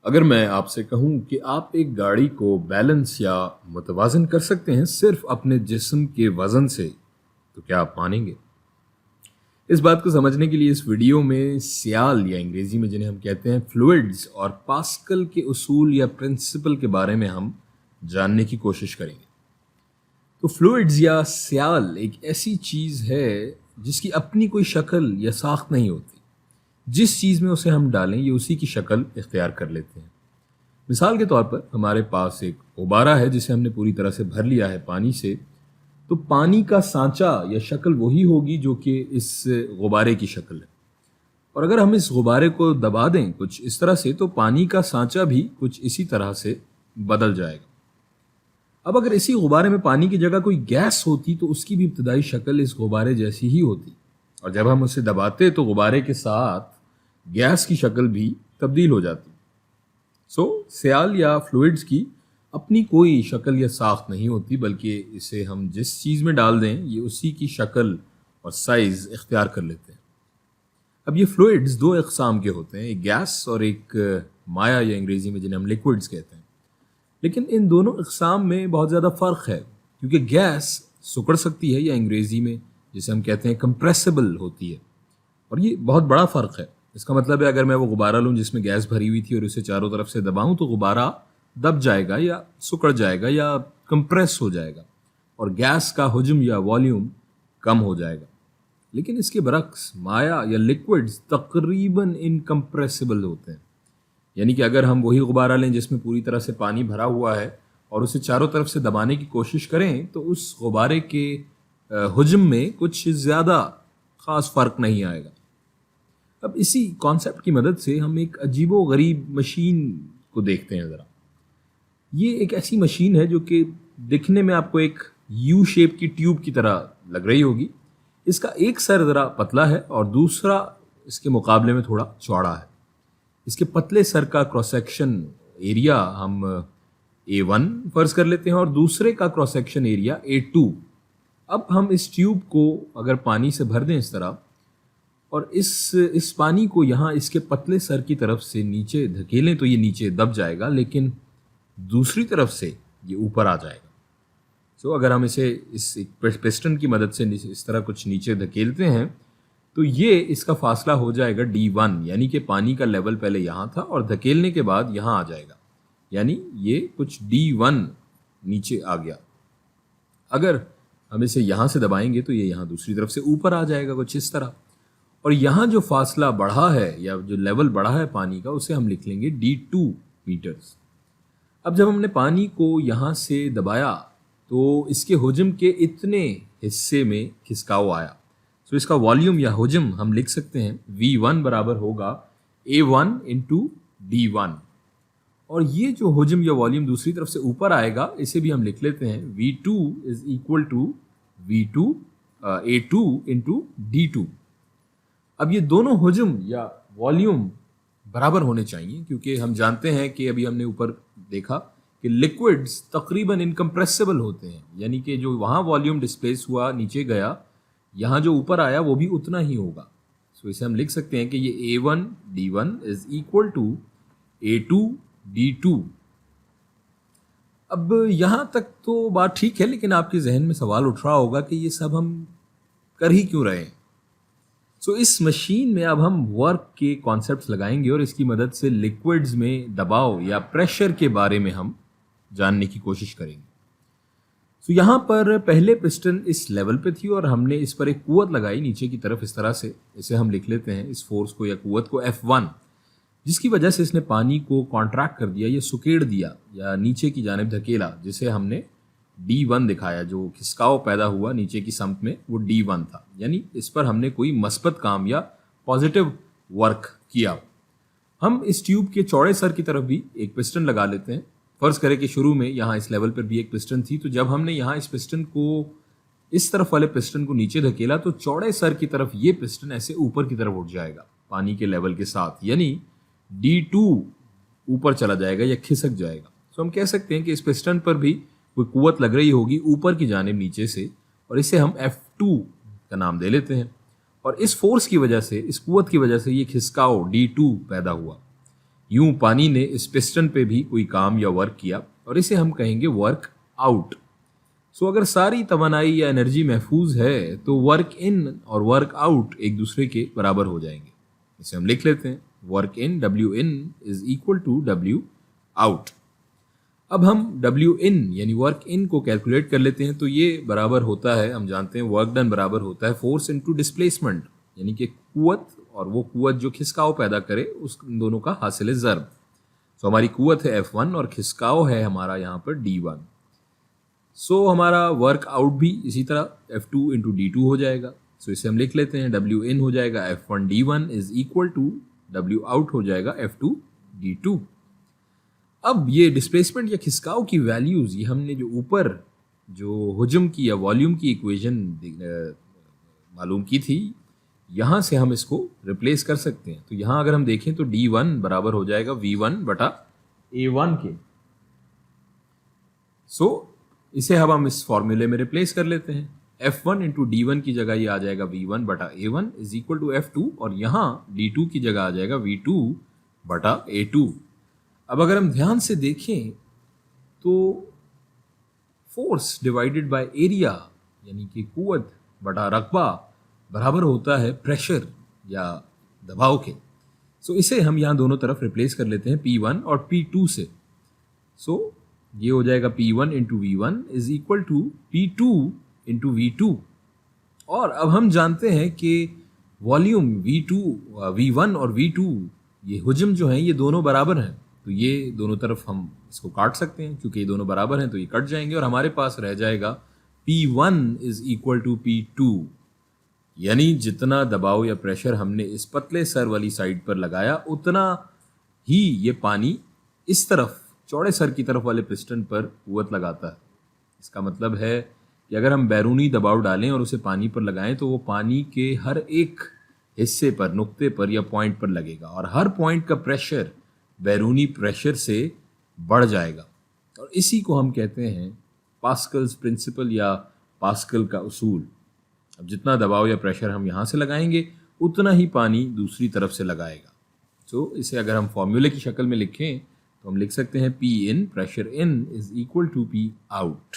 अगर मैं आपसे कहूँ कि आप एक गाड़ी को बैलेंस या मुतवाज़न कर सकते हैं सिर्फ अपने जिस्म के वज़न से, तो क्या आप मानेंगे? इस बात को समझने के लिए इस वीडियो में सियाल या अंग्रेज़ी में जिन्हें हम कहते हैं फ्लूइड्स और पास्कल के उसूल या प्रिंसिपल के बारे में हम जानने की कोशिश करेंगे। तो फ्लूइड्स या सियाल एक ऐसी चीज़ है जिसकी अपनी कोई शक्ल या साख्त नहीं होती। जिस चीज़ में उसे हम डालें ये उसी की शक्ल इख्तियार कर लेते हैं। मिसाल के तौर पर हमारे पास एक गुब्बारा है जिसे हमने पूरी तरह से भर लिया है पानी से, तो पानी का सांचा या शक्ल वही होगी जो कि इस गुब्बारे की शक्ल है। और अगर हम इस गुब्बारे को दबा दें कुछ इस तरह से, तो पानी का सांचा भी कुछ इसी तरह से बदल जाएगा। अब अगर इसी गुब्बारे में पानी की जगह कोई गैस होती तो उसकी भी इब्तदाई शक्ल इस गुब्बारे जैसी ही होती, और जब हम उसे दबाते तो गुब्बारे के साथ गैस की शक्ल भी तब्दील हो जाती। सियाल या फ्लूइड्स की अपनी कोई शक्ल या साख्त नहीं होती, बल्कि इसे हम जिस चीज़ में डाल दें ये उसी की शक्ल और साइज़ इख्तियार कर लेते हैं। अब ये फ्लूइड्स दो इकसाम के होते हैं, एक गैस और एक माया या अंग्रेज़ी में जिन्हें हम लिक्विड्स कहते हैं। लेकिन इन दोनों इकसाम में बहुत ज़्यादा फ़र्क है, क्योंकि गैस सिकुड़ सकती है या अंग्रेज़ी में जिसे हम कहते हैं कंप्रेसिबल होती है, और ये बहुत बड़ा फ़र्क है। इसका मतलब है अगर मैं वो गुब्बारा लूँ जिसमें गैस भरी हुई थी और उसे चारों तरफ से दबाऊँ तो गुब्बारा दब जाएगा या सिकुड़ जाएगा या कंप्रेस हो जाएगा, और गैस का हुज्म या वॉल्यूम कम हो जाएगा। लेकिन इसके बरक्स माया या लिक्विड्स तकरीबन इनकम्प्रेसिबल होते हैं। यानी कि अगर हम वही गुब्बारा लें जिसमें पूरी तरह से पानी भरा हुआ है और उसे चारों तरफ से दबाने की कोशिश करें तो उस गुब्बारे के हुज्म में कुछ ज़्यादा ख़ास फ़र्क नहीं आएगा। अब इसी कॉन्सेप्ट की मदद से हम एक अजीबो गरीब मशीन को देखते हैं ज़रा। ये एक ऐसी मशीन है जो कि दिखने में आपको एक यू शेप की ट्यूब की तरह लग रही होगी। इसका एक सर ज़रा पतला है और दूसरा इसके मुकाबले में थोड़ा चौड़ा है। इसके पतले सर का क्रॉस सेक्शन एरिया हम A1 फर्ज कर लेते हैं और दूसरे का क्रॉस सेक्शन एरिया A2। अब हम इस ट्यूब को अगर पानी से भर दें इस तरह, और इस पानी को यहाँ इसके पतले सर की तरफ से नीचे धकेलें तो ये नीचे दब जाएगा, लेकिन दूसरी तरफ से ये ऊपर आ जाएगा। अगर हम इसे इस पिस्टन की मदद से इस तरह कुछ नीचे धकेलते हैं तो ये इसका फासला हो जाएगा D1, यानी कि पानी का लेवल पहले यहाँ था और धकेलने के बाद यहाँ आ जाएगा, यानी ये कुछ D1 नीचे आ गया। अगर हम इसे यहाँ से दबाएंगे तो ये यहाँ दूसरी तरफ से ऊपर आ जाएगा कुछ इस तरह, और यहाँ जो फासला बढ़ा है या जो लेवल बढ़ा है पानी का उसे हम लिख लेंगे D2 मीटर्स। अब जब हमने पानी को यहाँ से दबाया तो इसके हुज्म के इतने हिस्से में खिसकाव आया। इसका वॉल्यूम या हुज्म हम लिख सकते हैं V1 बराबर होगा A1 इंटू D1, और ये जो हुज्म या वॉल्यूम दूसरी तरफ से ऊपर आएगा इसे भी हम लिख लेते हैं V2 is equal to V2 A2 into D2। अब ये दोनों हुज्म या वॉल्यूम बराबर होने चाहिए, क्योंकि हम जानते हैं कि अभी हमने ऊपर देखा कि लिक्विड्स तकरीबन इनकम्प्रेसिबल होते हैं, यानी कि जो वहाँ वॉल्यूम डिस्प्लेस हुआ नीचे गया, यहाँ जो ऊपर आया वो भी उतना ही होगा। इसे हम लिख सकते हैं कि ये A1 D1 is equal to A2 D2। अब यहाँ तक तो बात ठीक है, लेकिन आपके जहन में सवाल उठ रहा होगा कि ये सब हम कर ही क्यों रहे हैं। इस मशीन में अब हम वर्क के कॉन्सेप्ट्स लगाएंगे और इसकी मदद से लिक्विड्स में दबाव या प्रेशर के बारे में हम जानने की कोशिश करेंगे। यहाँ पर पहले पिस्टन इस लेवल पे थी और हमने इस पर एक कुव्वत लगाई नीचे की तरफ इस तरह से। इसे हम लिख लेते हैं इस फोर्स को या कुव्वत को F1, जिसकी वजह से इसने पानी को कॉन्ट्रैक्ट कर दिया या सुकेड़ दिया या नीचे की जानिब धकेला, जिसे हमने D1 दिखाया। जो खिसकाव पैदा हुआ नीचे की सम्प में वो D1 था, यानी इस पर हमने कोई मस्बत काम या पॉजिटिव वर्क किया। हम इस ट्यूब के चौड़े सर की तरफ भी एक पिस्टन लगा लेते हैं। फर्ज करें कि शुरू में यहाँ इस लेवल पर भी एक पिस्टन थी, तो जब हमने यहाँ इस पिस्टन को इस तरफ वाले पिस्टन को नीचे धकेला तो चौड़े सर की तरफ ये पिस्टन ऐसे ऊपर की तरफ उठ जाएगा पानी के लेवल के साथ, यानी D2 ऊपर चला जाएगा या खिसक जाएगा। हम कह सकते हैं कि इस पिस्टन पर भी कोई कुव्वत लग रही होगी ऊपर की जानिब नीचे से, और इसे हम F2 का नाम दे लेते हैं। और इस फोर्स की वजह से, इस कुव्वत की वजह से ये खिसकाव D2 पैदा हुआ। यूं पानी ने इस पिस्टन पे भी कोई काम या वर्क किया और इसे हम कहेंगे वर्क आउट। सो अगर सारी तवानाई या एनर्जी महफूज है तो वर्क इन और वर्क आउट एक दूसरे के बराबर हो जाएंगे। इसे हम लिख लेते हैं, work in W in is equal to W out. अब हम W in यानी वर्क इन को कैलकुलेट कर लेते हैं, तो ये बराबर होता है, हम जानते हैं वर्क डन बराबर होता है फोर्स इनटू डिस्प्लेसमेंट, यानी कि कुवत और वो कुवत जो खिसकाव पैदा करे उस दोनों का हासिल ज़र्ब। सो हमारी कुवत है F1 और खिसकाव है हमारा यहाँ पर D1। सो हमारा वर्क आउट भी इसी तरह F2 इंटू D2 हो जाएगा। सो इसे हम लिख लेते हैं, W in हो जाएगा F1 D1 is equal to W out हो जाएगा F2 D2। अब ये डिस्प्लेसमेंट या खिसकाव की वैल्यूज़, ये हमने जो ऊपर जो हुजम की या वॉल्यूम की इक्वेशन मालूम की थी, यहाँ से हम इसको रिप्लेस कर सकते हैं। तो यहाँ अगर हम देखें तो D1 बराबर हो जाएगा V1 बटा A1 के। सो इसे अब हम इस फॉर्मूले में रिप्लेस कर लेते हैं। F1 इंटू D1 की जगह ये आ जाएगा V1 बटा A1 is equal to F2 और यहाँ D2 की जगह आ जाएगा V2 बटा A2। अब अगर हम ध्यान से देखें तो फोर्स डिवाइडेड बाय एरिया यानी कि कुवत बटा रकबा बराबर होता है प्रेशर या दबाव के। सो इसे हम यहाँ दोनों तरफ रिप्लेस कर लेते हैं P1 और P2 से। सो ये हो जाएगा P1 into V1 is equal to P2 into V2। और अब हम जानते हैं कि वॉल्यूम V1 और V2 ये हुजम जो हैं ये दोनों बराबर हैं, तो ये दोनों तरफ हम इसको काट सकते हैं, क्योंकि ये दोनों बराबर हैं तो ये कट जाएंगे और हमारे पास रह जाएगा P1 is equal to P2, यानी जितना दबाव या प्रेशर हमने इस पतले सर वाली साइड पर लगाया उतना ही ये पानी इस तरफ चौड़े सर की तरफ वाले पिस्टन पर कुवत लगाता है। इसका मतलब है कि अगर हम बैरूनी दबाव डालें और उसे पानी पर लगाएं तो वो पानी के हर एक हिस्से पर, नुक्ते पर या पॉइंट पर लगेगा और हर पॉइंट का प्रेशर बैरूनी प्रेशर से बढ़ जाएगा और इसी को हम कहते हैं पास्कल्स प्रिंसिपल या पास्कल का उसूल। अब जितना दबाव या प्रेशर हम यहाँ से लगाएंगे उतना ही पानी दूसरी तरफ से लगाएगा। तो इसे अगर हम फॉर्मूले की शक्ल में लिखें तो हम लिख सकते हैं P in pressure in is equal to P out.